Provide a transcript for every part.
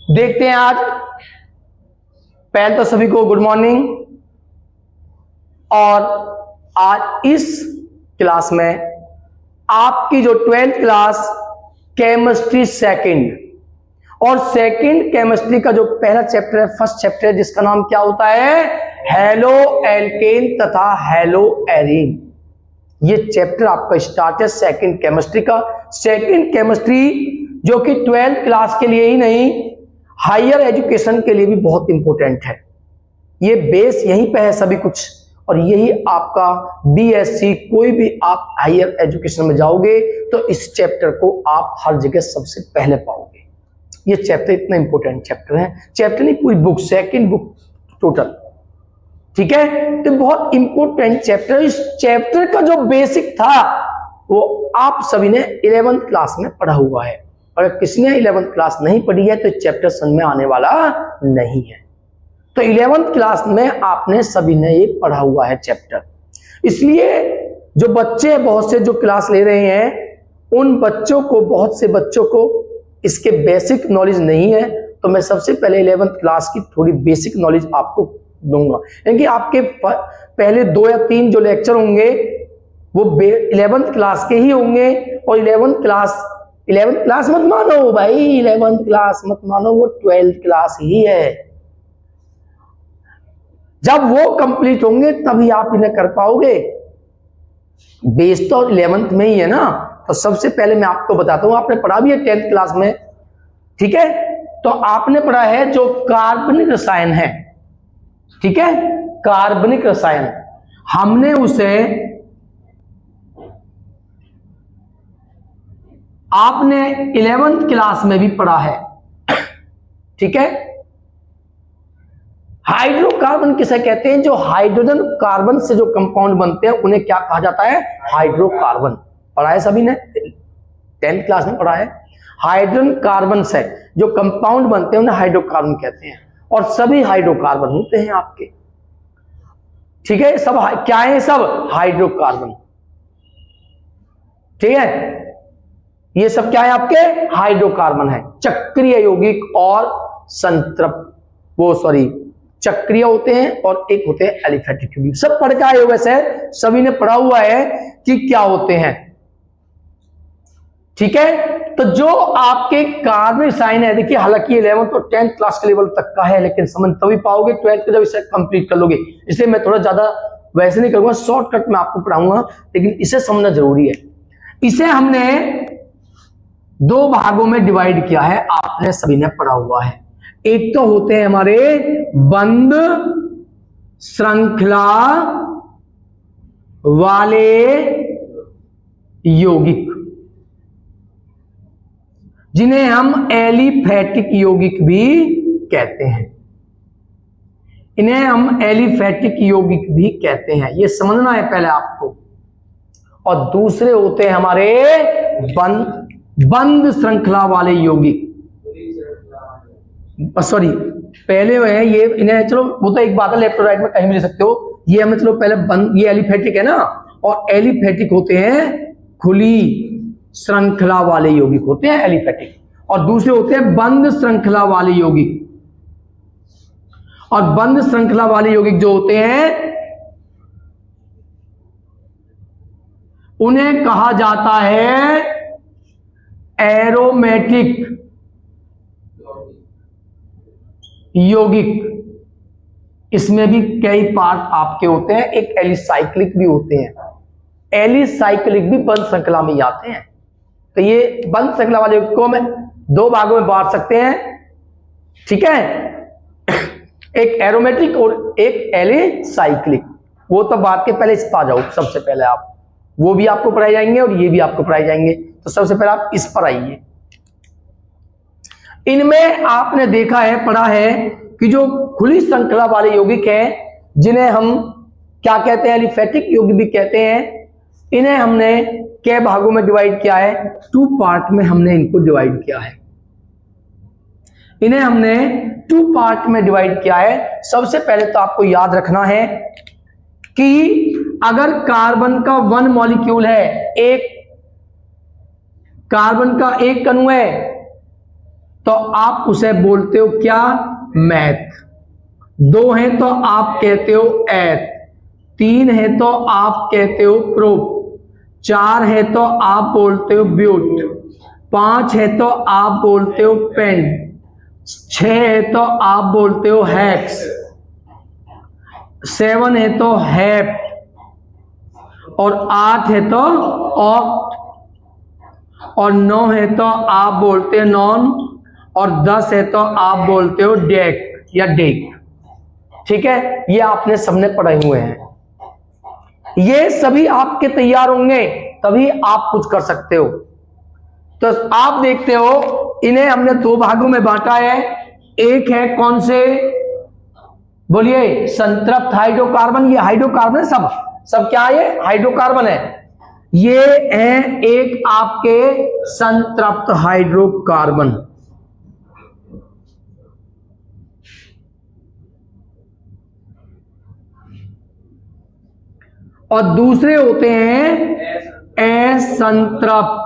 देखते हैं आज। पहले तो सभी को गुड मॉर्निंग। और आज इस क्लास में आपकी जो 12th क्लास केमिस्ट्री सेकंड और सेकंड केमिस्ट्री का जो पहला चैप्टर है, फर्स्ट चैप्टर है, जिसका नाम क्या होता है, हेलो एल्केन तथा हेलो एरीन। ये चैप्टर आपका स्टार्ट है सेकंड केमिस्ट्री का। सेकंड केमिस्ट्री जो कि 12th क्लास के लिए ही नहीं, हायर एजुकेशन के लिए भी बहुत इंपॉर्टेंट है। ये बेस यहीं पे है सभी कुछ, और यही आपका बीएससी कोई भी आप हायर एजुकेशन में जाओगे तो इस चैप्टर को आप हर जगह सबसे पहले पाओगे। ये चैप्टर इतना इंपॉर्टेंट चैप्टर है, चैप्टर नहीं पूरी बुक, सेकंड बुक टोटल, ठीक है। तो बहुत इंपॉर्टेंट चैप्टर। इस चैप्टर का जो बेसिक था वो आप सभी ने 11th क्लास में पढ़ा हुआ है, और किसी ने 11th क्लास नहीं पढ़ी है तो चैप्टर समझ में आने वाला नहीं है। तो 11th क्लास में आपने सभी ने ये पढ़ा हुआ है चैप्टर। इसलिए जो बच्चे बहुत से जो क्लास ले रहे हैं, उन बच्चों को, बहुत से बच्चों को इसके बेसिक नॉलेज नहीं है, तो मैं सबसे पहले 11th क्लास की थोड़ी बेसिक नॉलेज आपको दूंगा। यानी आपके पहले 2 या 3 जो लेक्चर होंगे वो 11th क्लास के ही होंगे। और 11th क्लास मत मानो भाई, 11th क्लास मत मानो, वो 12th क्लास ही है। जब वो कंप्लीट होंगे तभी आप इन्हें कर पाओगे। बेस तो 11th में ही है ना। तो सबसे पहले मैं आपको बताता हूं, आपने पढ़ा भी है 10th क्लास में, ठीक है। तो आपने पढ़ा है जो कार्बनिक रसायन है, ठीक है, कार्बनिक रसायन, हमने उसे, आपने 11th क्लास में भी पढ़ा है, ठीक है। हाइड्रोकार्बन किसे कहते हैं? जो हाइड्रोजन कार्बन से जो कंपाउंड बनते हैं उन्हें क्या कहा जाता है? हाइड्रोकार्बन। पढ़ा है सभी ने, 10th क्लास में पढ़ा है। हाइड्रोजन कार्बन से जो कंपाउंड बनते हैं उन्हें हाइड्रोकार्बन कहते हैं, और सभी हाइड्रोकार्बन होते हैं आपके, ठीक है। सब क्या है? सब हाइड्रोकार्बन, ठीक है। ये सब क्या है? आपके हाइड्रोकार्बन है। चक्रीय यौगिक और चक्रीय होते हैं, और एक होते हैं एलिफेटिक यौगिक। सब पढ़ के आए हो, वैसे सभी ने पढ़ा हुआ है कि क्या होते हैं, ठीक है। तो जो आपके कार्बनिक रसायन है, देखिए हालांकि 11th और 10th क्लास के लेवल तक का है, लेकिन समझ तभी पाओगे 12th जब इसे कंप्लीट कर लोगे। इसलिए मैं थोड़ा ज्यादा वैसे नहीं करूंगा, शॉर्टकट में आपको पढ़ाऊंगा, लेकिन इसे समझना जरूरी है। इसे हमने 2 भागों में डिवाइड किया है, आपने सभी ने पढ़ा हुआ है। एक तो होते हैं हमारे बंद श्रृंखला वाले यौगिक, जिन्हें हम एलिफेटिक यौगिक भी कहते हैं। इन्हें हम एलिफेटिक यौगिक भी कहते हैं, ये समझना है पहले आपको। और दूसरे होते हैं हमारे बंद श्रृंखला वाले यौगिक, सॉरी पहले है ये, इन्हें चलो वो तो एक बात है, लेफ्ट और राइट में कहीं भी ले सकते हो। ये हमें चलो पहले ये एलिफेटिक है ना, और एलिफेटिक होते हैं खुली श्रृंखला वाले यौगिक होते हैं एलिफेटिक, और दूसरे होते हैं बंद श्रृंखला वाले यौगिक। और बंद श्रृंखला वाले यौगिक जो होते हैं उन्हें कहा जाता है एरोमेटिक यौगिक। इसमें भी कई पार्ट आपके होते हैं, एक एलिसाइक्लिक भी होते हैं। एलिसाइक्लिक भी बंद श्रृंखला में ही आते हैं। तो ये बंद श्रृंखला वाले यौगिक को हम 2 भागों में बांट सकते हैं, ठीक है, एक एरोमेटिक और एक एलिसाइक्लिक। वो तो बात के पहले इस पर आ जाओ, सबसे पहले आप, वो भी आपको पढ़ाए जाएंगे और ये भी आपको पढ़ाए जाएंगे। तो सबसे पहले आप इस पर आइए। इनमें आपने देखा है, पढ़ा है कि जो खुली श्रृंखला वाले यौगिक हैं, जिन्हें हम क्या कहते हैं? एलिफेटिक यौगिक भी कहते हैं। इन्हें हमने कै भागों में डिवाइड किया है? 2 पार्ट में हमने इनको डिवाइड किया है। इन्हें हमने 2 पार्ट में डिवाइड किया है। सबसे पहले तो आपको याद रखना है कि अगर कार्बन का 1 मॉलिक्यूल है, एक कार्बन का 1 अणु है, तो आप उसे बोलते हो क्या? मैथ। 2 है तो आप कहते हो एथ। 3 है तो आप कहते हो प्रूफ। 4 है तो आप बोलते हो ब्यूट। 5 है तो आप बोलते हो पेन। 6 है तो आप बोलते हो हैक्स। 7 है तो हैप। और 8 है तो ऑक्ट। और 9 है तो आप बोलते हो नॉन। और 10 है तो आप बोलते हो डेक या डेक। ठीक है, ये आपने सबने पढ़े हुए हैं। ये सभी आपके तैयार होंगे तभी आप कुछ कर सकते हो। तो आप देखते हो इन्हें हमने 2 भागों में बांटा है। एक है कौन से? बोलिए, संतृप्त हाइड्रोकार्बन। ये हाइड्रोकार्बन है, सब क्या है? हाइड्रोकार्बन है। ये है एक आपके संतृप्त हाइड्रोकार्बन। और दूसरे होते हैं असंतृप्त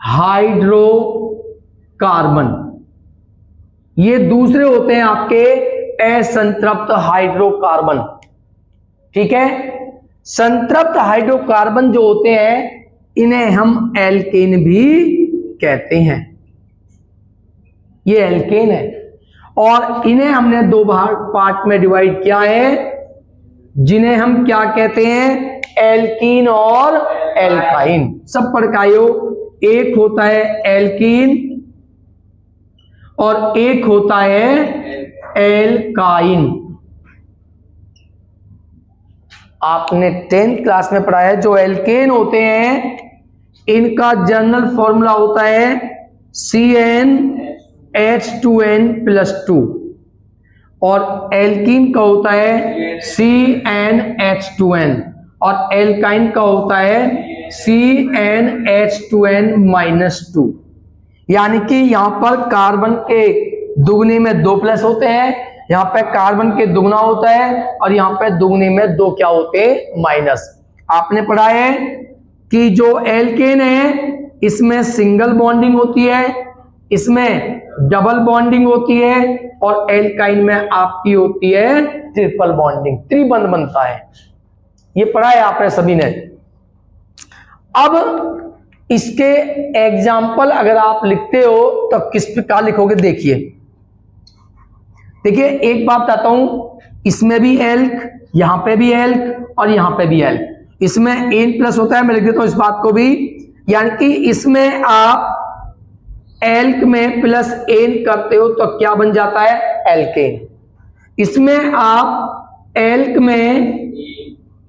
हाइड्रोकार्बन। ये दूसरे होते हैं आपके असंतृप्त हाइड्रोकार्बन। ठीक है, संतृप्त हाइड्रोकार्बन जो होते हैं इन्हें हम एल्केन भी कहते हैं। ये एल्केन है और इन्हें हमने 2 पार्ट में डिवाइड किया है, जिन्हें हम क्या कहते हैं? एल्कीन और एल्काइन। सब पढ़ के आए हो। एक होता है एल्कीन और एक होता है एल्काइन। आपने 10th क्लास में पढ़ा है। जो एल्केन होते हैं इनका जनरल फॉर्मूला होता है CnH2n+2 और एल्कीन का होता है CnH2n और एल्काइन का होता है CnH2n-2। यानी कि यहां पर कार्बन के दुगने में 2 प्लस होते हैं, यहां पे कार्बन के दुगना होता है और यहां पे दुगने में 2 क्या होते हैं? माइनस। आपने पढ़ा है कि जो एल्केन है इसमें सिंगल बॉन्डिंग होती है, इसमें डबल बॉन्डिंग होती है और एल्काइन में आपकी होती है ट्रिपल बॉन्डिंग, त्रिबंध बनता है। ये पढ़ा है आपने सभी ने। अब इसके एग्जाम्पल अगर आप लिखते हो तो किस प्रकार लिखोगे? देखिए एक बात बताता हूं, इसमें भी एल्क, यहां पे भी एल्क और यहां पे भी एल्क। इसमें N+ होता है, मैं लिख देता हूं इस बात को भी। यानी कि इसमें आप एल्क में +N करते हो तो क्या बन जाता है? एल्केन। इसमें आप एल्क में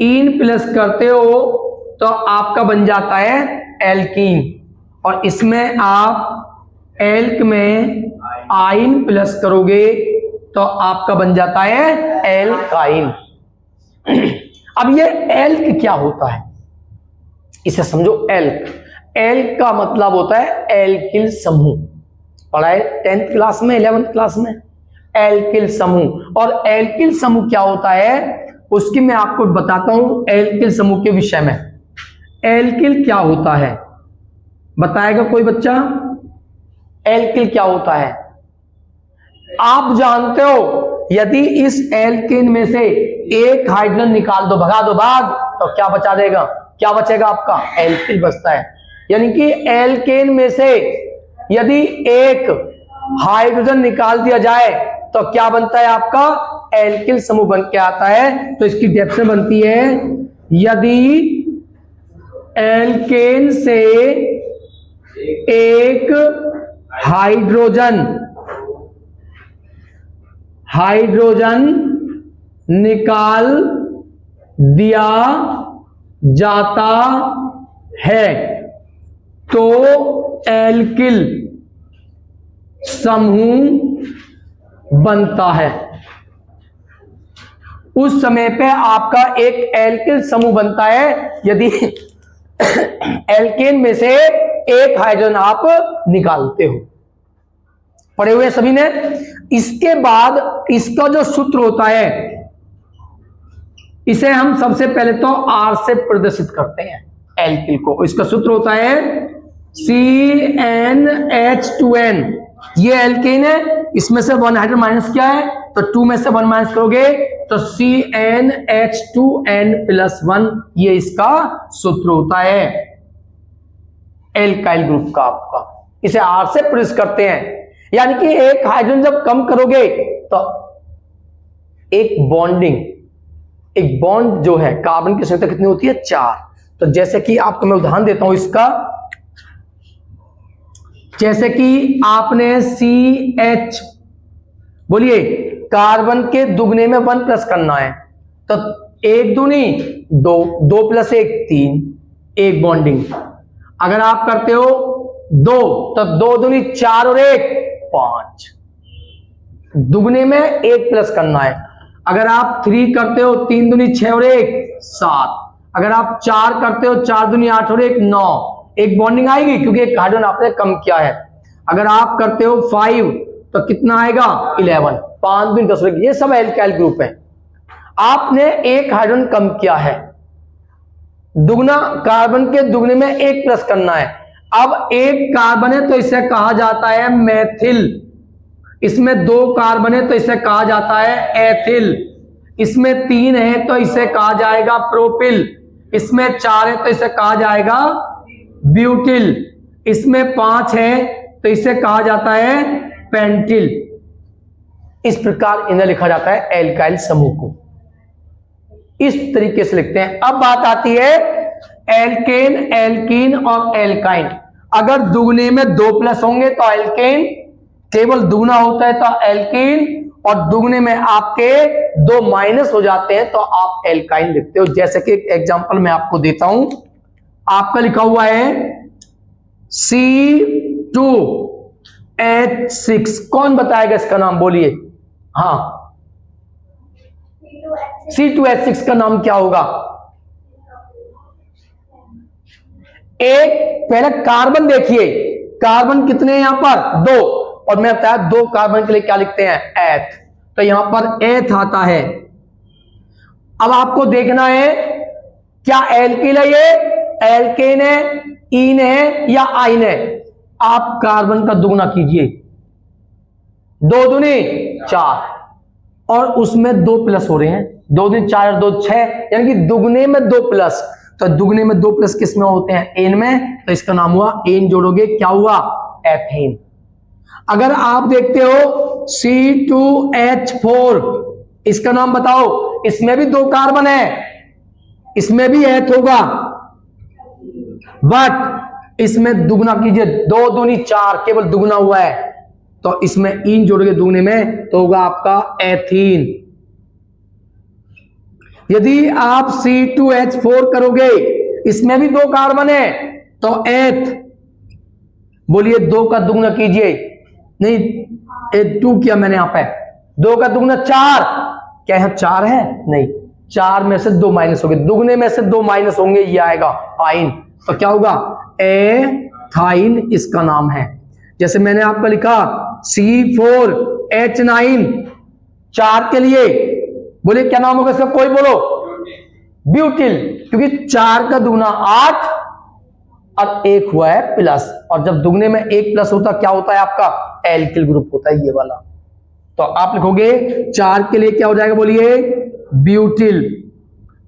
N+ करते हो तो आपका बन जाता है एल्कीन। और इसमें आप एल्क में आइन+ करोगे तो आपका बन जाता है एल्काइन। अब ये एल्क क्या होता है इसे समझो। एल्क का मतलब होता है एल्किल समूह। पढ़ा है 10th क्लास में, 11th क्लास में, एल्किल समूह। और एल्किल समूह क्या होता है उसकी मैं आपको बताता हूं एल्किल समूह के विषय में। एल्किल क्या होता है बताएगा कोई बच्चा? एल्किल क्या होता है? आप जानते हो यदि इस एल्केन में से एक हाइड्रोजन निकाल दो, भगा दो भाग, तो क्या बचा देगा? क्या बचेगा आपका? एल्किल बचता है। यानी कि एल्केन में से यदि एक हाइड्रोजन निकाल दिया जाए तो क्या बनता है आपका? एल्किल समूह बन के आता है। तो इसकी डेफिनेशन बनती है, यदि एल्केन से एक हाइड्रोजन निकाल दिया जाता है तो एल्किल समूह बनता है। उस समय पे आपका एक एल्किल समूह बनता है यदि एल्केन में से एक हाइड्रोजन आप निकालते हो। पढ़े हुए सभी ने। इसके बाद इसका जो सूत्र होता है इसे हम सबसे पहले तो R से प्रदर्शित करते हैं एल्किल को। इसका सूत्र होता है CnH2n, ये एल्केन है, इसमें से 1 हाइड्रोजन माइनस किया है तो 2 में से 1 माइनस करोगे तो CnH2n+1, ये इसका सूत्र होता है एल्काइल ग्रुप का आपका। इसे R से प्रोड्यूस करते हैं, यानी कि एक हाइड्रोजन जब कम करोगे तो एक बॉन्ड जो है कार्बन की संख्या कितनी होती है 4। तो जैसे कि आपको मैं उदाहरण देता हूं इसका, जैसे कि आपने CH, बोलिए कार्बन के दुगने में 1 प्लस करना है तो 1 दूनी 2, 2 + 1 3, एक बॉन्डिंग। अगर आप करते हो 2 तो 2 दूनी 4 और 1 5, दुगने में 1 प्लस करना है। अगर आप 3 करते हो 3 दूनी 6 और 1 7, अगर आप 4 करते हो 4 दूनी 8 और 1 9, एक बॉन्डिंग आएगी क्योंकि एक हाइड्रोजन आपने कम किया है। अगर आप करते हो 5 तो कितना आएगा 11, 5 दूनी 10 और 1, ये सब एल्काइल ग्रुप है। आपने एक हाइड्रोजन कम किया है, दुगना कार्बन के दुगने में 1 प्लस करना है। अब एक कार्बन है तो इसे कहा जाता है मेथिल, इसमें 2 कार्बन है तो इसे कहा जाता है एथिल, इसमें 3 है तो इसे कहा जाएगा प्रोपिल, इसमें 4 है तो इसे कहा जाएगा ब्यूटिल, इसमें 5 है तो इसे कहा जाता है पेंटिल। इस प्रकार इन्हें लिखा जाता है एल्काइल समूह को, इस तरीके से लिखते हैं। अब बात आती है एल्केन, एल्कीन और एल्काइन। अगर दुगने में 2 प्लस होंगे तो एल्केन, केवल दुगना होता है तो एल्कीन, और दुगने में आपके 2 माइनस हो जाते हैं तो आप एल्काइन लिखते हो। जैसे कि एक एग्जांपल मैं आपको देता हूं, आपका लिखा हुआ है C2H6, कौन बताएगा इसका नाम, बोलिए। हाँ, C2H6 का नाम क्या होगा? एक पहले कार्बन देखिए, कार्बन कितने हैं यहां पर 2, और मैं बताया 2 कार्बन के लिए क्या लिखते हैं एथ, तो यहां पर एथ आता है। अब आपको देखना है क्या एल्किल है, ये एल्केन है, ईन है या आइन है। आप कार्बन का दुगना कीजिए, 2 दूनी 4, और उसमें 2 प्लस हो रहे हैं, 2 दूनी 4 और 2 6, यानी कि दुगने में 2 प्लस। तो दुगने में 2 प्लस किस में होते हैं एन में, तो इसका नाम हुआ एन, जोड़ोगे क्या हुआ एथेन। अगर आप देखते हो C2H4, इसका नाम बताओ, इसमें भी 2 कार्बन है, इसमें भी एथ होगा, बट इसमें दुगना कीजिए, 2 दूनी 4, केवल दुगना हुआ है, तो इसमें इन जोड़ोगे दुगने में तो होगा आपका एथीन। यदि आप C2H4 करोगे, इसमें भी 2 कार्बन है तो एथ, बोलिए 2 का दुगना कीजिए, नहीं 2 किया मैंने यहां पे, 2 का दुगना 4, क्या यहां 4 है, नहीं, 4 में से 2 माइनस होंगे, दुगने में से 2 माइनस होंगे, ये आएगा आइन, तो क्या होगा एथाइन इसका नाम है। जैसे मैंने आपको लिखा C4H9, 4 के लिए, बोलिए क्या नाम होगा इसका, कोई बोलो, ब्यूटिल, क्योंकि 4 का दुगना 8 और 1 हुआ है प्लस, और जब दुगने में 1 प्लस होता क्या होता है आपका एल्किल ग्रुप होता है ये वाला। तो आप लिखोगे 4 के लिए क्या हो जाएगा, बोलिए ब्यूटिल।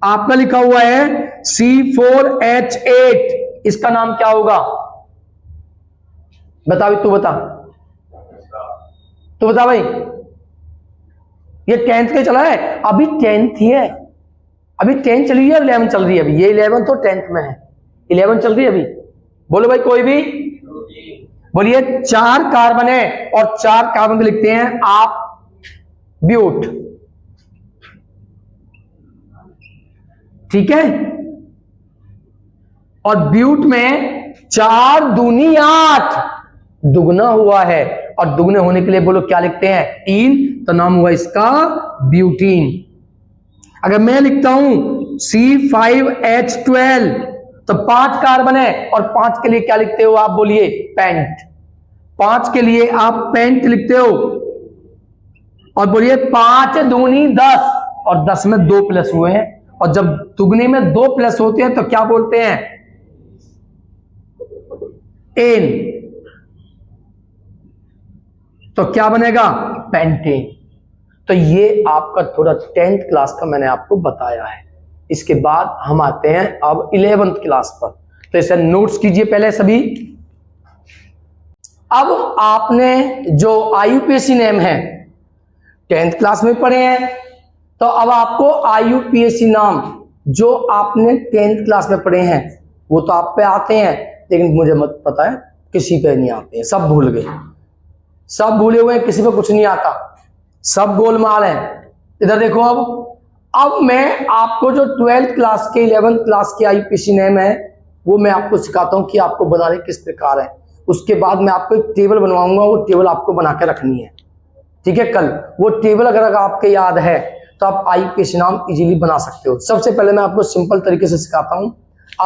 आपका लिखा हुआ है C4H8, इसका नाम क्या होगा, बता भाई, तू बता भाई, ये 10th के चला है, अभी 10th ही है, अभी 10 चली है, 11 चल रही है अभी, ये 11 तो 10th में है, 11 चल रही है अभी। बोलो भाई कोई भी, बोलिए 4 कार्बन है और 4 कार्बन को लिखते हैं आप ब्यूट, ठीक है। और ब्यूट में 4 दूनी 8, दुगना हुआ है, और दुगने होने के लिए बोलो क्या लिखते हैं इन, तो नाम हुआ इसका ब्यूटीन। अगर मैं लिखता हूं C5H12, तो 5 कार्बन है, और 5 के लिए क्या लिखते हो आप, बोलिए पेंट, 5 के लिए आप पेंट लिखते हो, और बोलिए 5 दूनी 10, और 10 में 2 प्लस हुए हैं, और जब दुगने में 2 प्लस होते हैं तो क्या बोलते हैं एन, तो क्या बनेगा? पेंटेन। तो ये आपका थोड़ा 10th क्लास का मैंने आपको बताया है। इसके बाद हम आते हैं अब 11th क्लास पर, तो इसे नोट्स कीजिए पहले सभी। अब आपने जो IUPAC नेम है 10th क्लास में पढ़े हैं, तो अब आपको IUPAC नाम जो आपने 10th क्लास में पढ़े हैं वो तो आप पे आते हैं, लेकिन मुझे मत पता है किसी पे नहीं आते हैं, सब भूल गए, सब भूले हुए हैं, किसी पे कुछ नहीं आता, सब गोलमाल है। इधर देखो, अब मैं आपको जो 12th क्लास के 11th क्लास के IUPAC नेम है वो मैं आपको सिखाता हूं कि आपको बनाने किस प्रकार है। उसके बाद मैं आपको एक टेबल बनवाऊंगा, वो टेबल आपको बना के रखनी है, ठीक है। कल वो टेबल अगर आपके याद है तो आप IUPAC नाम इजीली बना सकते हो। सबसे पहले मैं आपको सिंपल तरीके से सिखाता हूं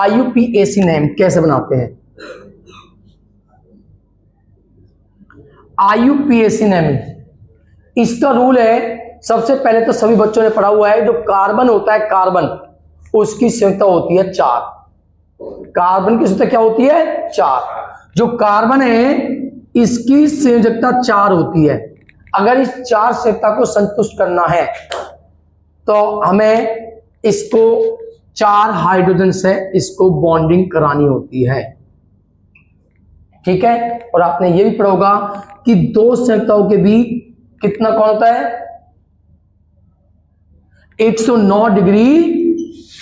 IUPAC नेम कैसे बनाते हैं। IUPAC नेम, इसका रूल है, सबसे पहले तो सभी बच्चों ने पढ़ा हुआ है, जो कार्बन होता है कार्बन, उसकी संख्या होती है 4। कार्बन की संख्या क्या होती है? 4। जो कार्बन है इसकी संयोजकता 4 होती है। अगर इस 4 संयोजकता को संतुष्ट करना है तो हमें इसको 4 हाइड्रोजन से इसको बॉन्डिंग करानी होती है, ठीक है। और आपने ये भी पढ़ा होगा कि 2 संयोजकताओं के बीच कितना कौन होता है? 109 डिग्री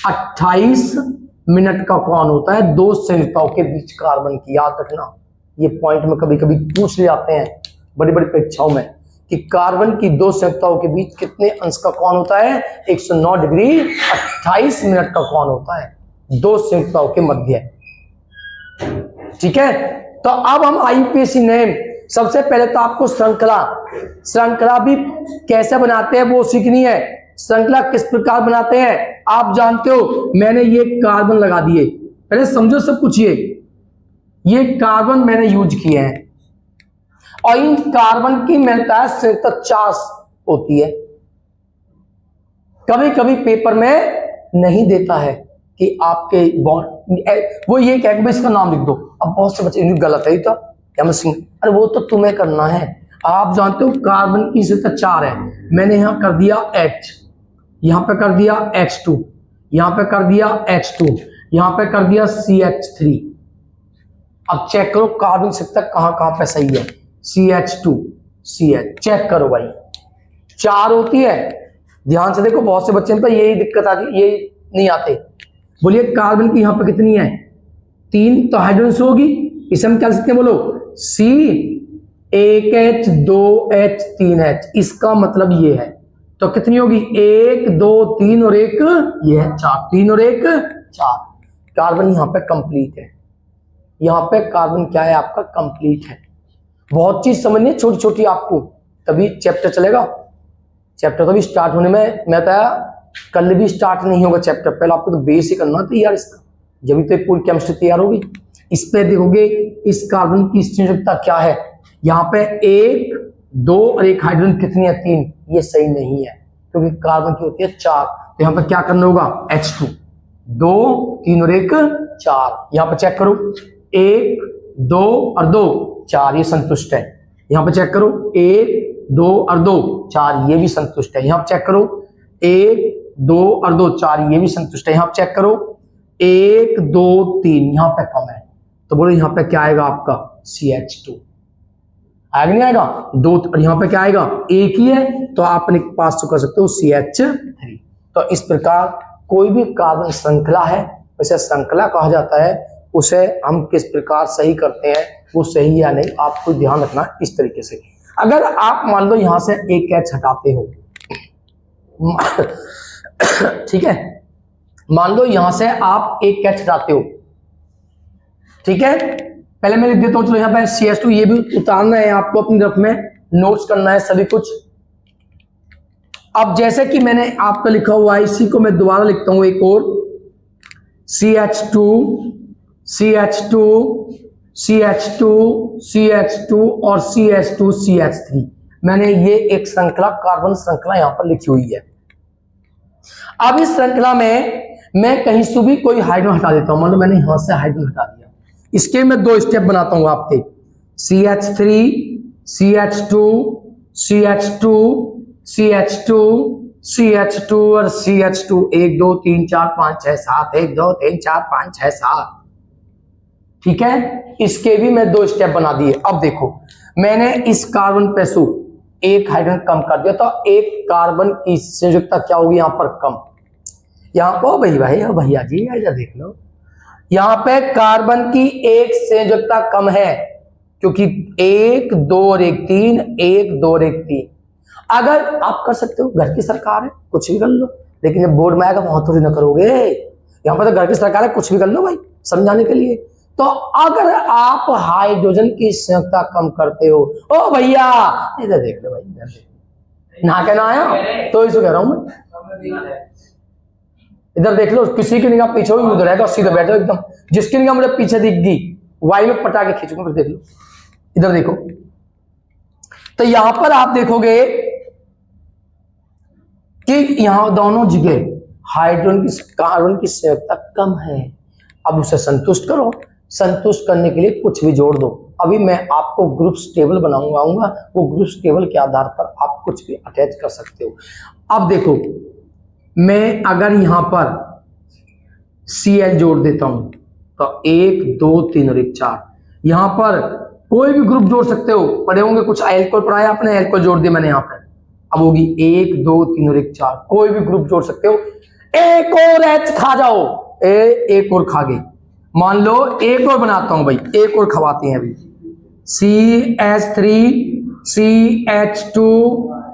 28 मिनट का कौन होता है 2 संयोजकताओं के बीच कार्बन की। याद रखना, ये पॉइंट में कभी कभी पूछ ले जाते हैं बड़ी बड़ी परीक्षाओं में कि कार्बन की 2 संयोजकताओं के बीच कितने अंश का कौन होता है? 109 डिग्री 28 मिनट का कौन होता है 2 संयोजकताओं के मध्य, ठीक है। तो अब हम IUPAC नेम, सबसे पहले तो आपको श्रृंखला भी कैसे बनाते हैं वो सीखनी है। श्रृंखला किस प्रकार बनाते हैं आप जानते हो। मैंने ये कार्बन लगा दिए, पहले समझो सब कुछ। ये कार्बन मैंने यूज किए हैं और इन कार्बन की मिलता है संयोजकता 4 होती है। कभी कभी पेपर में नहीं देता है कि आपके बॉन्ड, वो ये कह के इसका नाम लिख दो। अब बहुत से बच्चे गलत है तो केमिस्ट्री, अरे वो तो तुम्हें करना है। आप जानते हो कार्बन की संख्या 4 है, मैंने यहां कर दिया H, यहां पे कर दिया H2, यहां पे कर दिया H2, यहां पे कर दिया CH3। अब चेक करो कार्बन संख्या कहां कहां पे सही है। CH2 CH, चेक करो भाई 4 होती है। ध्यान से देखो, बहुत से बच्चे पे यही दिक्कत आती, ये नहीं आते। बोलिए कार्बन की यहां पे कितनी है? 3, तो हाइड्रोजन होगी, इसे हम क्या लिख सकते हैं? बोलो C, 1H 2H 3H, इसका मतलब ये है। तो कितनी होगी? 1 2 3 और 1 ये है 4, 3 और 1 4। कार्बन यहां पे कंप्लीट है, यहां पे कार्बन क्या है आपका? कंप्लीट है। बहुत चीज समझनी है छोटी छोटी आपको, तभी चैप्टर चलेगा। चैप्टर तो भी स्टार्ट होने में, मैं बताया कल भी स्टार्ट नहीं होगा चैप्टर, पहले आपको तो बेस ही करना तैयार इसका, जब तो पूरी केमिस्ट्री तैयार होगी। इस पे देखोगे इस कार्बन की संयोजकता क्या है, यहाँ पे 1 2 और 1 हाइड्रोजन कितनी है? 3। ये सही नहीं है क्योंकि कार्बन की होती है 4। तो यहाँ पे क्या करना होगा? H2, 2 3 और 1 4। यहाँ पे चेक करो 1 2 और 2 4, ये संतुष्ट है। यहाँ पे चेक करो 1 2 और 2 4, ये भी संतुष्ट है। यहाँ पे चेक करो 1 2 और 2 4, ये भी संतुष्ट है। यहाँ पे चेक करो 1 2 3, यहाँ पे कम है, तो बोलो यहाँ पे क्या आएगा आपका? CH2 आएगा, नहीं आएगा? 2, और यहाँ पे क्या आएगा? 1 ही है, तो आप अपने पास तो कर सकते हो CH3। तो इस प्रकार कोई भी कार्बन श्रृंखला है उसे श्रृंखला कहा जाता है। उसे हम किस प्रकार सही करते हैं वो सही या नहीं आपको ध्यान रखना इस तरीके से। अगर आप मान लो यहां से एक H हटाते हो, ठीक है, मान लो यहां से आप एक H हटाते हो, ठीक है, पहले मैं लिख देता हूं। चलो यहाँ पे CH2, ये भी उतारना है आपको अपनी तरफ में, नोट्स करना है सभी कुछ। अब जैसे कि मैंने आपका लिखा हुआ है, इसी को मैं दोबारा लिखता हूं एक और, CH2 CH2 CH2 CH2 और CH2 CH3। मैंने ये एक श्रृंखला कार्बन श्रृंखला यहां पर लिखी हुई है। अब इस श्रृंखला में मैं कहीं से भी कोई हाइड्रोजन हटा देता हूं, मान लो मैंने यहां से हाइड्रोजन हटा दिया, इसके मैं 2 स्टेप बनाता हूं आपके, CH3 CH2 CH2 CH2 CH2 और CH2, 1 2 3 4 5 6 7, 1 2 3 4 5 6 7। ठीक है, इसके भी मैं 2 स्टेप बना दिए। अब देखो, मैंने इस कार्बन पे से एक हाइड्रोजन कम कर दिया, तो एक कार्बन की संयोजकता क्या होगी यहां पर, कम। यहां पर भैया जी इधर देख लो, यहां पे कार्बन की एक संयोजकता कम है, क्योंकि 1 2 और 1 3, 1 2 और 1 3। अगर आप कर सकते हो, घर की सरकार है, कुछ भी कर लो, लेकिन जब बोर्ड में आएगा वहां थोड़ी ना करोगे। यहां पर तो घर की सरकार है, कुछ भी कर लो भाई, समझाने के लिए। तो अगर आप हाइड्रोजन की संयोजकता कम करते हो, ओ भैया इधर देख लो भाई, इधर देख, नहा के ना आया तो इसे कह रहा हूं मैं, इधर देख लो, किसी की निगाह पीछे हुई उधर रहेगा, सीधे बैठो एकदम, जिसकी निगाह मुझे पीछे दिख गई वायु में पटा के खींचूंगा, फिर देख लो, इधर देखो। तो यहां पर आप देखोगे कि यहां दोनों जगह हाइड्रोजन की कार्बन की संयोजकता कम है। अब उसे संतुष्ट करो, संतुष्ट करने के लिए कुछ भी जोड़ दो। अभी मैं आपको ग्रुप्स टेबल बनाऊंगा, वो ग्रुप्स टेबल के आधार पर आप कुछ भी अटैच कर सकते हो। अब देखो, मैं अगर यहां पर Cl जोड़ देता हूं, तो 1 2 3 और 1 4, यहां पर कोई भी ग्रुप जोड़ सकते हो, पढ़े होंगे कुछ, एल्कोहल पढ़ाया आपने, एल्कोहल जोड़ दिया मैंने यहां पर। अब होगी 1 2 3 और 1 4, कोई भी ग्रुप जोड़ सकते हो। एक और H खा जाओ, एक और खा गए, मान लो एक और बनाता हूं भाई, एक और खवाते हैं अभी, CH3 CH2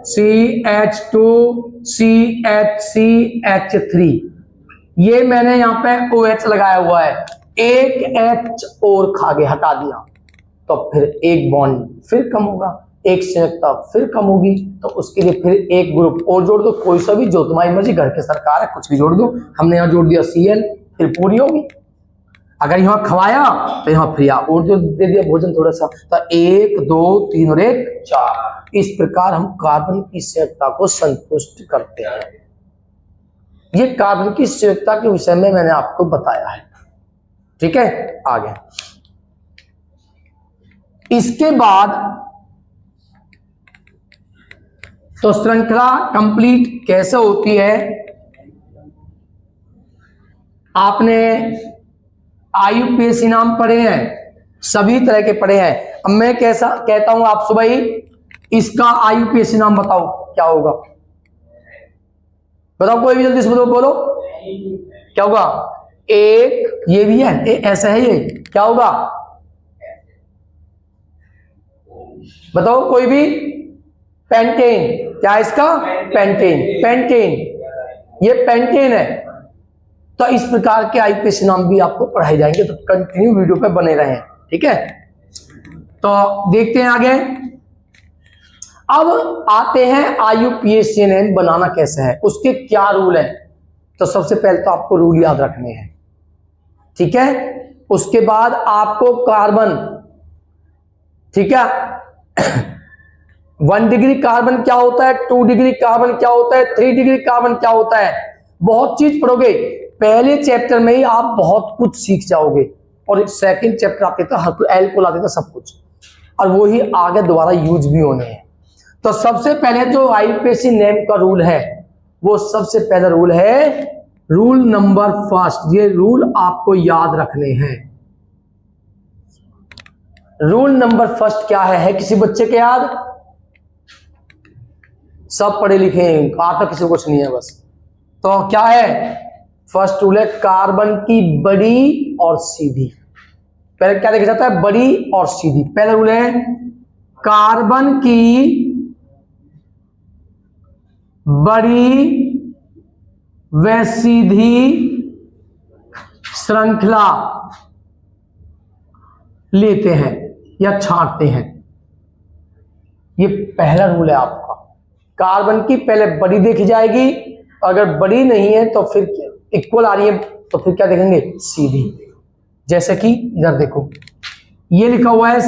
CH2 CH3, ये मैंने यहां पे OH लगाया हुआ है, एक H और खा गए, हटा दिया, तो फिर एक बॉन्ड फिर कम होगा, एक संयोजकता फिर कम होगी, तो उसके लिए फिर एक ग्रुप और जोड़ दो, कोई सा भी, जो तुम्हारी मर्जी, घर की सरकार है, कुछ भी जोड़ दो। हमने यहाँ जोड़ दिया Cl, फिर पूरी होगी। अगर यहाँ खवाया तो यहाँ फिर और जो दे दिया भोजन थोड़ा सा, तो 1 2 3 और 1 4। इस प्रकार हम कार्बन की संयोजकता को संतुष्ट करते हैं। ये कार्बन की संयोजकता के विषय में मैंने आपको बताया है। ठीक है, आगे इसके बाद तो श्रृंखला कंप्लीट कैसे होती है, आपने IUPAC नाम पढ़े हैं, सभी तरह के पढ़े हैं। अब मैं कैसा कहता हूं आपसे भाई, इसका IUPAC नाम बताओ क्या होगा, बताओ कोई भी जल्दी से बोलो, क्या होगा? एक, ये भी है, ऐसा है, ये क्या होगा बताओ कोई भी, पेंटेन, क्या इसका, पेंटेन, ये पेंटेन है। तो इस प्रकार के IUPAC नाम भी आपको पढ़ाए जाएंगे, तो कंटिन्यू वीडियो पे बने रहें। ठीक है, तो देखते हैं आगे। अब आते हैं IUPAC नेम बनाना कैसे है, उसके क्या रूल है। तो सबसे पहले तो आपको रूल याद रखने हैं, ठीक है। उसके बाद आपको कार्बन, ठीक है, 1 डिग्री कार्बन क्या होता है, 2 डिग्री कार्बन क्या होता है, 3 डिग्री कार्बन क्या होता है, बहुत चीज पढ़ोगे। पहले चैप्टर में ही आप बहुत कुछ सीख जाओगे, और सेकंड चैप्टर आते तो एल्कोहल आते था सब कुछ, और वो ही आगे दोबारा यूज भी होने हैं। तो सबसे पहले जो IUPAC नेम का रूल है, वो सबसे पहला रूल है रूल नंबर फर्स्ट। ये रूल आपको याद रखने हैं। रूल नंबर फर्स्ट क्या है किसी बच्चे के याद? सब पढ़े लिखे हैं, आता किसी को कुछ नहीं है बस। तो क्या है फर्स्ट रूल है, कार्बन की बड़ी और सीधी। पहले क्या देखा जाता है, बड़ी और सीधी। पहला रूल है कार्बन की बड़ी व सीधी श्रृंखला लेते हैं या छांटते हैं। ये पहला रूल है आपका। कार्बन की पहले बड़ी देखी जाएगी, अगर बड़ी नहीं है तो फिर इक्वल आ रही है तो फिर क्या देखेंगे, सीधी। जैसे कि इधर देखो, ये लिखा हुआ है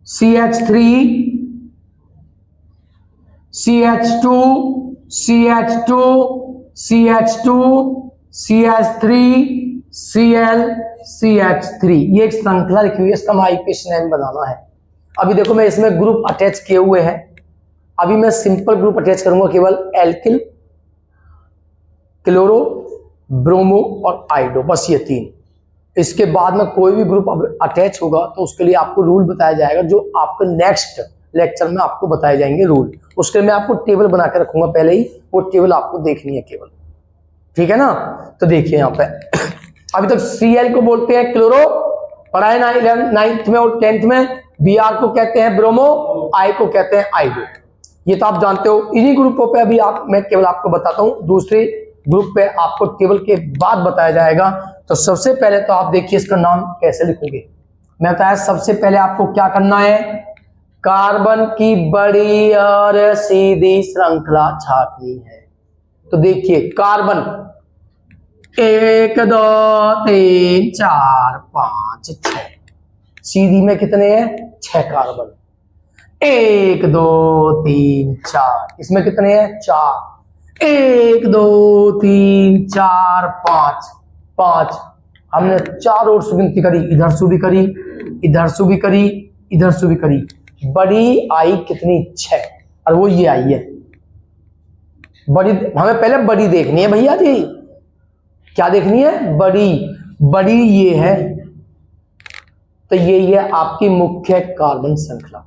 CH3 CH2 CH2 CH2 CH3 Cl CH3, ये एक श्रृंखला लिखी हुई है, इसका आईपीएस बनाना है। अभी देखो मैं इसमें ग्रुप अटैच किए हुए हैं, अभी मैं सिंपल ग्रुप अटैच करूंगा केवल एल्किल, क्लोरो, ब्रोमो और आइडो, बस ये 3। इसके बाद में कोई भी ग्रुप अटैच होगा तो उसके लिए आपको रूल बताया जाएगा, जो आपको नेक्स्ट लेक्चर में आपको बताए जाएंगे रूल। उसके लिए मैं आपको टेबल बना के रखूंगा पहले ही, वो टेबल आपको देखनी है केवल, ठीक है ना। तो देखिए यहाँ पे अभी तक Cl को बोलते हैं क्लोरो, पढ़ा है 9th में और 10th में। Br को कहते हैं ब्रोमो, I को कहते हैं आइडो, ये तो आप जानते हो। इन्हीं ग्रुपों पे अभी मैं केवल आपको बताता हूँ, दूसरे ग्रुप पे आपको टेबल के बाद बताया जाएगा। तो सबसे पहले तो आप देखिए इसका नाम कैसे लिखोगे। मैं बताया सबसे पहले आपको क्या करना है, कार्बन की बड़ी और सीधी श्रृंखला छाटनी है। तो देखिए कार्बन 1 2 3 4 5 6, सीधी में कितने हैं 6 कार्बन, 1 2 3 4, इसमें कितने हैं 4, 1 2 3 4 5 5। हमने 4 और गिनती करी, इधर से भी करी, इधर से भी करी, इधर से भी करी। बड़ी आई कितनी 6, और वो ये आई है बड़ी। हमें पहले बड़ी देखनी है भैया जी, क्या देखनी है बड़ी, बड़ी ये है। तो ये आपकी मुख्य कार्बन श्रृंखला,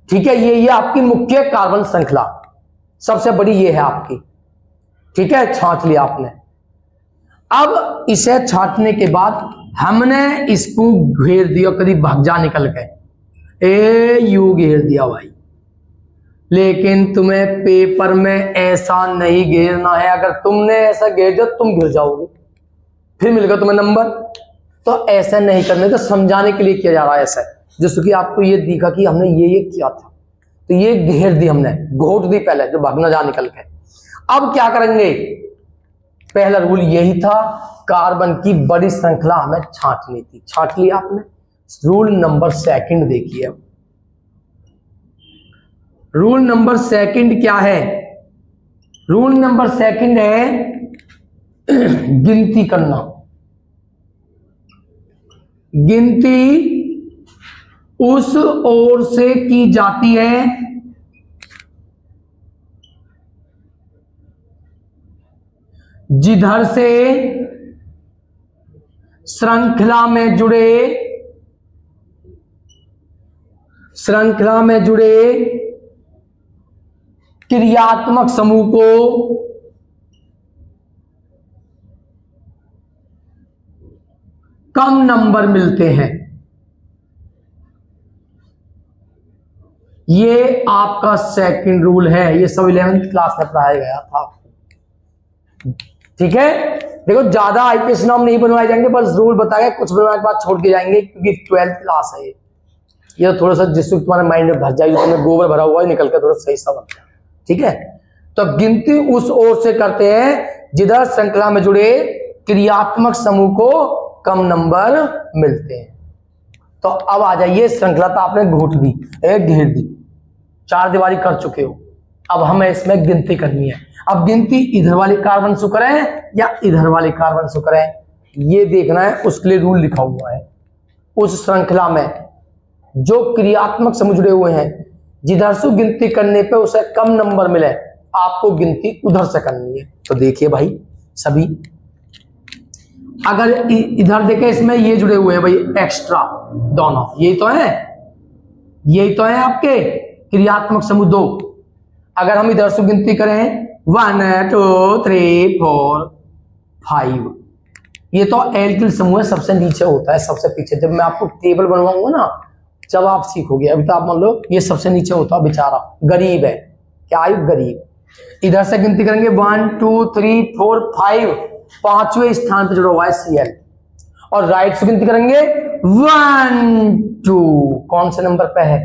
ठीक है, ये आपकी मुख्य कार्बन श्रृंखला सबसे बड़ी ये है आपकी, ठीक है, छांट लिया आपने। अब इसे छांटने के बाद हमने इसको घेर दिया, करीब भाग जा निकल के यू घेर दिया भाई। लेकिन तुम्हें पेपर में ऐसा नहीं घेरना है, अगर तुमने ऐसा घेर दिया तुम गिर जाओगे, फिर मिलेगा तुम्हें नंबर। तो ऐसा नहीं करने, तो समझाने के लिए किया जा रहा है ऐसा, जैसे कि आपको ये दिखा कि हमने ये किया था, तो ये घेर दी हमने, घोट दी पहले, जो भागना जा निकल के। अब क्या करेंगे, पहला रूल यही था, कार्बन की बड़ी श्रृंखला हमें छांटनी थी, छांट लिया आपने। रूल नंबर 2 देखिए, अब रूल नंबर 2 क्या है, रूल नंबर 2 है गिनती करना। गिनती उस ओर से की जाती है जिधर से श्रृंखला में जुड़े क्रियात्मक समूह को कम नंबर मिलते हैं। ये आपका 2nd रूल है, ये सब 11th क्लास में पढ़ाया गया था आपको, ठीक है। देखो ज्यादा आईपीएस नाम नहीं बनवाए जाएंगे, बस रूल बताया, कुछ बनवाने के बाद छोड़ के जाएंगे, क्योंकि 12th क्लास है ये थोड़ा सा जिससे तुम्हारे माइंड में भर जाएगी, तुम्हें गोबर भरा हुआ है निकल के थोड़ा सही सा बनता है, ठीक है। तो गिनती उस ओर से करते हैं जिधर श्रृंखला में जुड़े क्रियात्मक समूह को कम नंबर मिलते हैं। तो अब आ जाइए, श्रृंखला तो आपने घोट दी, एक घेर दी, 4 दीवारी कर चुके हो, अब हमें इसमें गिनती करनी है। अब गिनती इधर वाले कार्बन से करें या इधर वाले कार्बन से करें, ये देखना है, उसके लिए रूल लिखा हुआ है। उस श्रृंखला में जो क्रियात्मक समूह जुड़े हुए हैं, जिधर से गिनती करने पे उसे कम नंबर मिले, आपको गिनती उधर से करनी है। तो देखिए भाई, सभी अगर इधर देखें, इसमें ये जुड़े हुए हैं भाई एक्स्ट्रा दोनों, यही तो है आपके क्रियात्मक समूह 2। अगर हम इधर से गिनती करें 1 2 3 4 5, ये तो एल्किल समूह है, सबसे नीचे होता है, सबसे पीछे। जब मैं आपको टेबल बनवाऊंगा ना, जब आप सीखोगे, अभी तो आप मान लो ये सबसे नीचे होता, बेचारा गरीब है, क्या आयु गरीब। इधर से गिनती करेंगे 1 2 3 4 5, 5वें स्थान पर जुड़ा हुआ है Cl। और राइट से गिनती करेंगे 1 2, कौन से नंबर पे है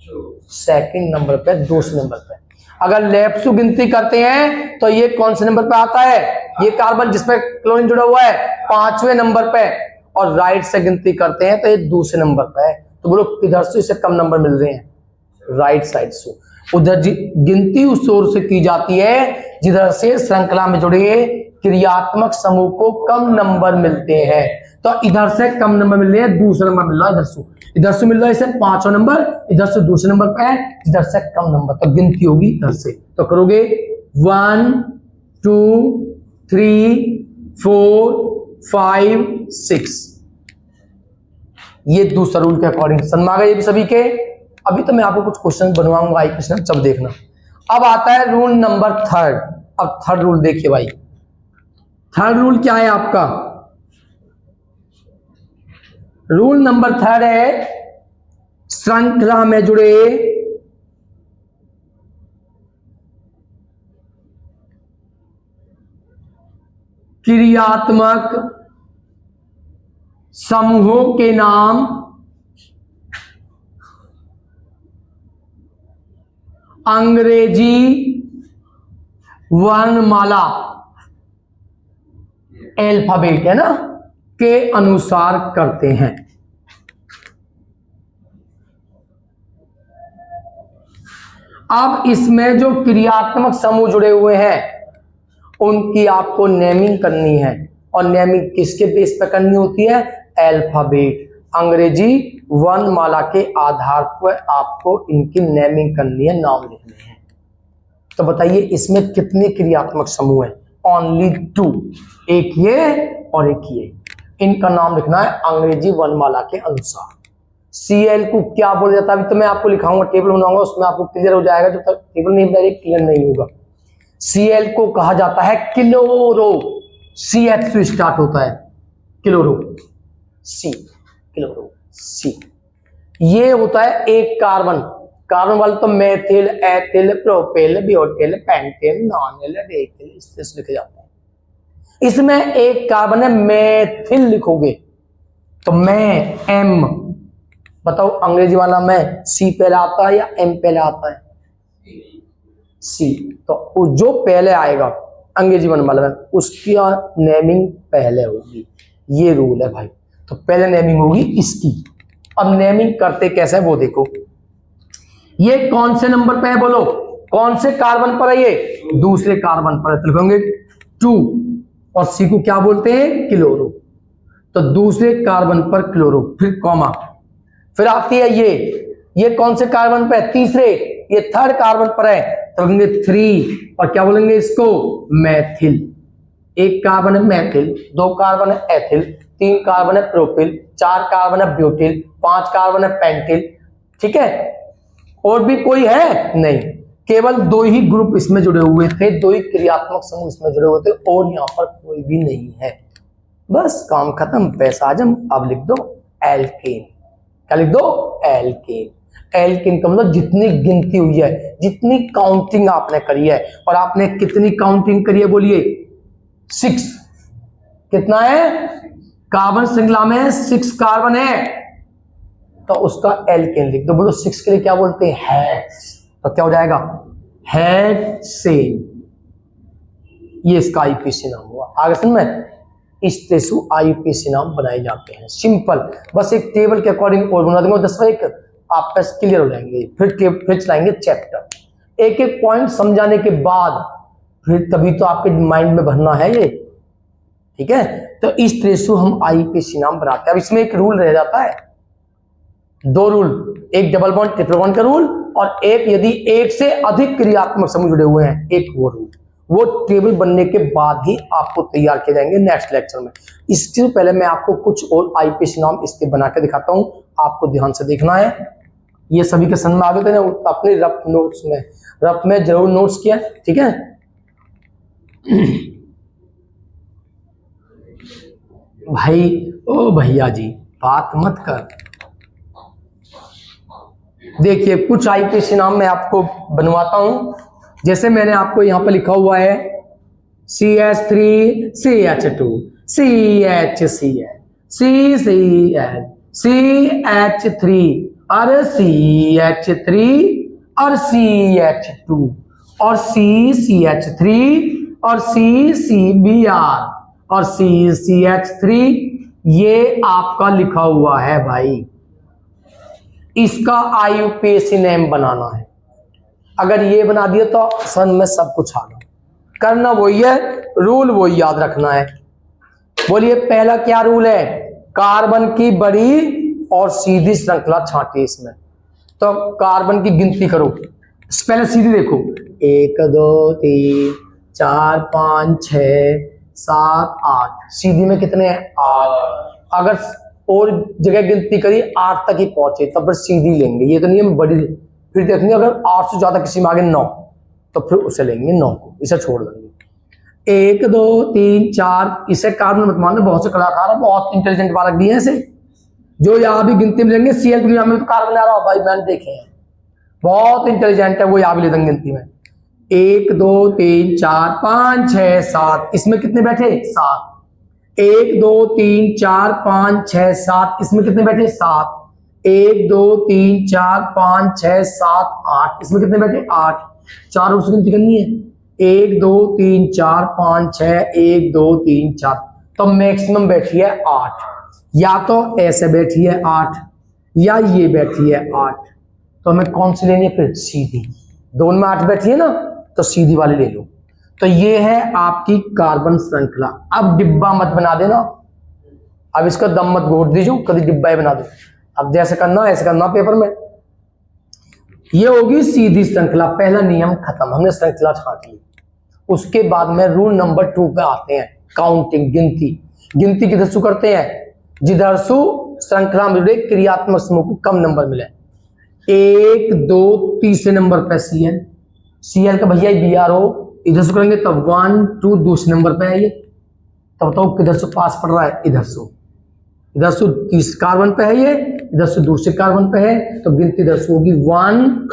2nd नंबर पे, दूसरे नंबर पे। अगर लेफ्ट से गिनती करते हैं तो ये कौन से नंबर पे आता है, ये कार्बन जिसपे क्लोरीन जुड़ा हुआ है 5वें नंबर पे। और राइट से गिनती करते हैं तो ये दूसरे नंबर पे है। तो बोलो किधर से इसे कम नंबर मिल रहे हैं, राइट साइड से। उधर गिनती उस ओर से की जाती है जिधर से श्रृंखला में जुड़े क्रियात्मक समूह को कम नंबर मिलते हैं। तो इधर से कम नंबर मिल रहे हैं, दूसरा नंबर मिल रहा है इधर से मिल रहा है इसे 5वां नंबर, इधर से दूसरे नंबर पे है, इधर से कम नंबर, तो गिनती होगी इधर से। तो करोगे 1 2 3 4 5 6। ये दूसरा रूल के अकॉर्डिंग समझ आ गए ये भी सभी के। अभी तो मैं आपको कुछ क्वेश्चन बनवाऊंगा आई क्वेश्चन, सब देखना। अब आता है रूल नंबर 3। अब थर्ड रूल देखिए भाई, थर्ड रूल क्या है आपका? रूल नंबर 3 है श्रृंखला में जुड़े क्रियात्मक समूहों के नाम अंग्रेजी वर्णमाला अल्फाबेट है ना के अनुसार करते हैं। अब इसमें जो क्रियात्मक समूह जुड़े हुए हैं उनकी आपको नेमिंग करनी है, और नेमिंग किसके बेस पर करनी होती है? अल्फाबेट, अंग्रेजी वर्णमाला के आधार पर आपको इनकी नेमिंग करनी है, नाम लिखने हैं। तो बताइए इसमें कितने क्रियात्मक समूह हैं? ओनली 2, एक ये और एक ये। इनका नाम लिखना है अंग्रेजी वर्णमाला के अनुसार। Cl को क्या बोला जाता है? अभी तो मैं आपको लिखाऊंगा, टेबल बनाऊंगा, उसमें आपको क्लियर हो जाएगा। जब तक टेबल नहीं बनाएंगे क्लियर नहीं होगा। Cl को कहा जाता है क्लोरो, CH से स्टार्ट होता है, क्लोरो, क्लोरो C। ये होता है एक कार्बन, कार्बन वाले तो मेथिल, एथिल, प्रोपेल, ब्यूटेल, पेंटेन, नॉनेल, डेथिल, इस तरह से लिखे जाते हैं। इसमें एक कार्बन है मेथिल लिखोगे तो मैं M, बताओ अंग्रेजी वाला में C पहले आता है या M पहले आता है? C। तो जो पहले आएगा अंग्रेजी वर्णमाला में उसकी नेमिंग पहले होगी। ये रूल है भाई। तो पहले नेमिंग होगी इसकी। अब नेमिंग करते कैसे वो देखो। ये कौन से नंबर पे है बोलो? कौन से कार्बन पर है? ये दूसरे कार्बन पर है, तो लिखेंगे 2, और C को क्या बोलते हैं? क्लोरो। तो दूसरे कार्बन पर क्लोरो, फिर कॉमा, फिर आती है ये कौन से कार्बन पे है? तीसरे, ये थर्ड कार्बन पर है, तो लिखेंगे 3, और क्या बोलेंगे इसको? मैथिल। एक कार्बन है मैथिल, 2 कार्बन है एथिल, 3 कार्बन है प्रोपिल, 4 कार्बन है ब्यूटिल, 5 कार्बन है पेंटिल। ठीक है, और भी कोई है? नहीं, केवल 2 ही ग्रुप इसमें जुड़े हुए थे, 2 ही क्रियात्मक समूह इसमें जुड़े हुए थे, और यहाँ पर कोई भी नहीं है। बस काम खत्म, पैसा आजम। अब लिख दो एल्केन। क्या लिख दो? एल्केन। एल्केन का मतलब जितनी गिनती हुई है, जितनी काउंटिंग आपने करी है, और आपने कितनी काउंटिंग करी है बोलिए? 6। कितना है? कार्बन श्रृंखला में 6 कार्बन है, तो उसका एल्केन लिख दो। बोलो 6 के लिए क्या बोलते हैं? हेक्स। तो क्या हो जाएगा? हेक्सेन। ये इसका आईयूपीएसी नाम हुआ। आगे समझ में? इस तरह से आईयूपीएसी नाम बनाए जाते हैं। सिंपल, बस एक टेबल के अकॉर्डिंग और बना देंगे, 10 एक आप पे क्लियर हो जाएंगे। फिर चलाएंगे चैप्टर, एक एक पॉइंट समझाने के बाद फिर तभी तो आपके माइंड में भरना है ये। ठीक है, तो इस तरह से हम आईयूपीएसी नाम बनाते हैं। अब इसमें एक रूल रह जाता है, 2 रूल, एक डबल बॉन्ड ट्रिपल बॉन्ड का रूल, और एक यदि एक से अधिक क्रियात्मक समूह जुड़े हुए हैं, एक वो रूल। वो टेबल बनने के बाद ही आपको तैयार किए जाएंगे नेक्स्ट लेक्चर में। इससे पहले मैं आपको कुछ और आईयूपीएसी नाम इसके बना के दिखाता हूं, आपको ध्यान से देखना है। ये सभी के समझ में आ गए थे ना? अपने रफ में जरूर नोट्स किया, ठीक है। भाई ओ भैया जी बात मत कर। देखिए कुछ आईयूपीएसी नाम मैं आपको बनवाता हूं। जैसे मैंने आपको यहां पर लिखा हुआ है CH3 CH2 CHCl CCl CH3 और CH3 और CH2 और CCH3 और CCBr और CCH3। ये आपका लिखा हुआ है भाई, इसका आईयूपीएसी नेम बनाना है। अगर ये बना दिया तो सन में सब कुछ आ गया। करना वही है, रूल वही याद रखना है। बोलिए पहला क्या रूल है? कार्बन की बड़ी और सीधी श्रृंखला छांटिए इसमें। तो कार्बन की गिनती करो, पहले सीधी देखो, 1 2 3 4 5 6 7 8, सीधी में कितने हैं? 8। अगर और जगह गिनती करी 8 तक ही पहुंचे तब फिर सीधी लेंगे, ये तो नहीं हम बड़ी। फिर देखेंगे अगर 8 से ज्यादा किसी में आगे 9 तो फिर उसे लेंगे 9 को, इसे छोड़ देंगे। 1 2 3 4, इसे कार्बन मत मानना, बहुत से कलाकार हैं बहुत इंटेलिजेंट बालक भी हैं ऐसे जो यहाँ भी गिनती में लेंगे। Cl दुनिया में तो कार्बन आ रहा हो भाई, मैंने देखे हैं बहुत इंटेलिजेंट है वो, यहाँ भी ले देंगे गिनती में। 1 2 3 4 5 6 7, इसमें कितने बैठे? 7। 1 2 3 4 5 6 7, इसमें कितने बैठे? 7। 1 2 3 4 5 6 7 8, इसमें कितने बैठे? 8। 4 उसकी गिनती करनी है, 1 2 3 4 5 6 1 2 3 4, तो मैक्सिमम बैठी है 8। या तो ऐसे बैठी है 8 या ये बैठी है 8, तो हमें कौन सी लेनी है? फिर सीधी। दोनों में 8 बैठी है ना, तो सीधी वाली ले लो। तो ये है आपकी कार्बन श्रृंखला। अब डिब्बा मत बना देना, अब इसका दम मत घोट दीजिए, कभी डिब्बा ही बना दो। अब जैसे करना ऐसे करना पेपर में। ये होगी सीधी श्रृंखला, पहला नियम खत्म, हमने श्रृंखला छांट ली। उसके बाद में रूल नंबर 2 पे आते हैं, काउंटिंग, गिनती। गिनती किधर से करते हैं? जिधर से श्रृंखला में जुड़े क्रियात्मक समूह को कम नंबर मिले। 1 2 तीसरे नंबर पे Cl का भैया BRO, इधर से करेंगे तो 1 2 दूसरे नंबर पे है ये। तब बताओ किधर से पास पड़ रहा है? इधर से तीसरे कार्बन पे है ये, इधर से दूसरे कार्बन पे है, तो गिनती इधर से होगी 1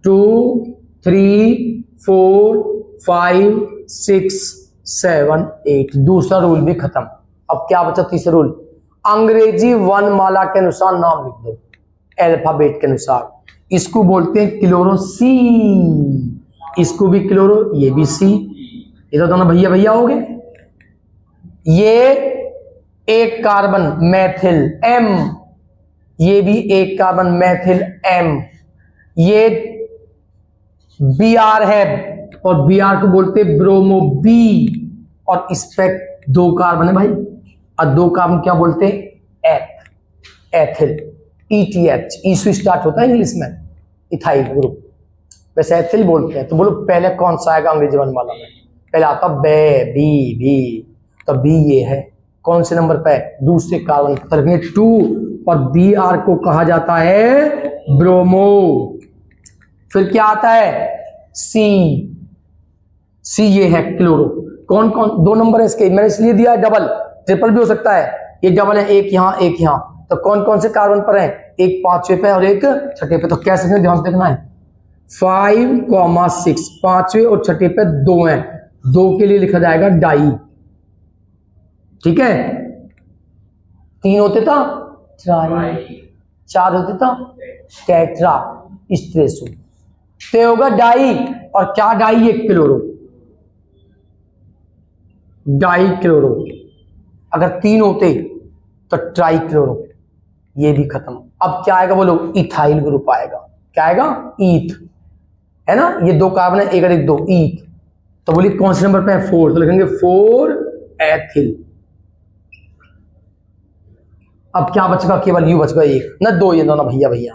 2 3 4 5 6 7 8। दूसरा रूल भी खत्म। अब क्या बचा? तीसरा रूल, अंग्रेजी वर्णमाला के अनुसार नाम लिख दो, अल्फाबेट के अनुसार। इसको बोलते हैं क्लोरो सी, इसको भी क्लोरो, ये भी सी, ये तो दोनों भैया भैया हो गए। ये एक कार्बन मैथिल M, ये भी एक कार्बन मैथिल M, ये Br है और Br को बोलते ब्रोमो B, और इस पे 2 कार्बन है भाई, और 2 कार्बन क्या बोलते हैं? एथिल, ETH, ई से स्टार्ट होता है इंग्लिश में, इथाइल ग्रुप, वैसे एथिल बोलते हैं। तो बोलो पहले कौन सा आएगा अंग्रेजी वर्णमाला में? पहले आता बी, तो बी ये है, कौन से नंबर पे? दूसरे कार्बन पर 2, और Br को कहा जाता है ब्रोमो। फिर क्या आता है? सी ये है क्लोरो। कौन 2 नंबर है इसके, मैंने इसलिए दिया है डबल, ट्रिपल भी हो सकता है, ये डबल है, एक यहाँ एक यहाँ। तो कौन से कार्बन पर है? एक 5वें पे और एक 6ठे पे। तो कैसे ध्यान से देखना है, 5 6, 5वें और 6ठे पे 2 है, 2 के लिए लिखा जाएगा डाई, ठीक है। 3 होते था ट्राई, 4 होते था टेट्रा, इस तरह से ते होगा डाई। और क्या डाई? ये क्लोरो, डाई क्लोरो। अगर 3 होते तो ट्राई क्लोरो, ये भी खत्म। अब क्या आएगा बोलो? इथाइल ग्रुप आएगा। क्या आएगा? ईथ, है ना, ये 2 कार्बन है, एक और एक 2, ईथ। तो बोलिए कौन से नंबर पे है? 4, तो लिखेंगे 4 एथिल। अब क्या बचेगा? केवल यू बचेगा, एक ना 2, ये दोनों भैया भैया,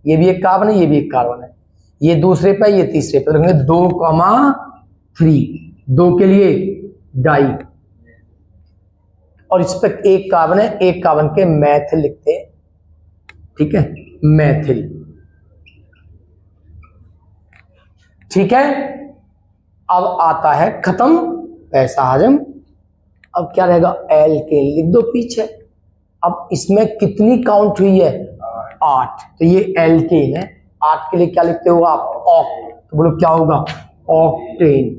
ये भी एक कार्बन है, ये भी एक कार्बन है, ये दूसरे पे, ये तीसरे पे, लिखेंगे 2,3, 2 के लिए डाई, और इस पे एक कार्बन है, एक कार्बन के मैथिल लिखते हैं, ठीक है, मैथिल, ठीक है। अब आता है खत्म पैसा हजम। अब क्या रहेगा? एल्केन लिख दो पीछे। अब इसमें कितनी काउंट हुई है? 8, तो ये एल्केन है। 8 के लिए क्या लिखते हो आप? ऑक्ट, तो बोलो क्या होगा? ऑक्टेन।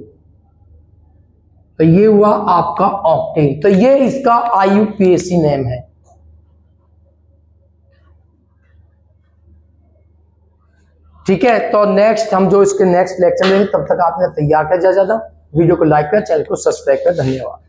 तो ये हुआ आपका ऑक्टेन। तो ये इसका IUPAC नेम है। ठीक है, तो नेक्स्ट हम जो इसके नेक्स्ट लेक्चर लेंगे, तब तक आपने तैयार कर ज्यादा वीडियो को लाइक कर, चैनल को सब्सक्राइब कर। धन्यवाद।